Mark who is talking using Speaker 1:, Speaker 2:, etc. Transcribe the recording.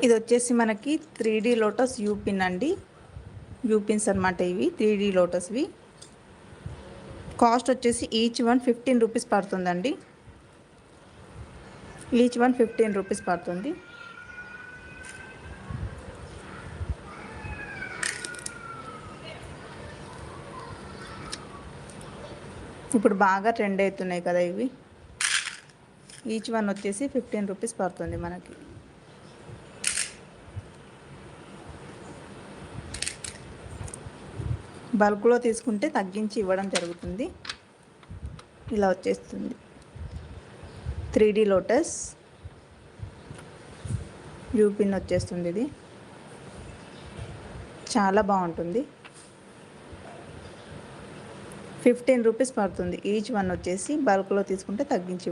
Speaker 1: ఇది వచ్చేసి మనకి 3D లోటస్ యూ పిన్ అండి. యూ పిన్స్ అనమాట ఇవి 3D లోటస్వి. కాస్ట్ వచ్చేసి ఈచ్ వన్ 15 రూపీస్ పడుతుందండి. ఈచ్ వన్ 15 రూపీస్ పడుతుంది. ఇప్పుడు బాగా ట్రెండ్ అవుతున్నాయి కదా ఇవి. ఈచ్ వన్ వచ్చేసి 15 రూపీస్ పడుతుంది మనకి. బల్క్లో తీసుకుంటే తగ్గించి ఇవ్వడం జరుగుతుంది. ఇలా వచ్చేస్తుంది 3D లోటస్ యూ పిన్ వచ్చేస్తుంది. ఇది చాలా బాగుంటుంది. 15 రూపీస్ పడుతుంది ఈచ్ వన్ వచ్చేసి. బల్క్లో తీసుకుంటే తగ్గించి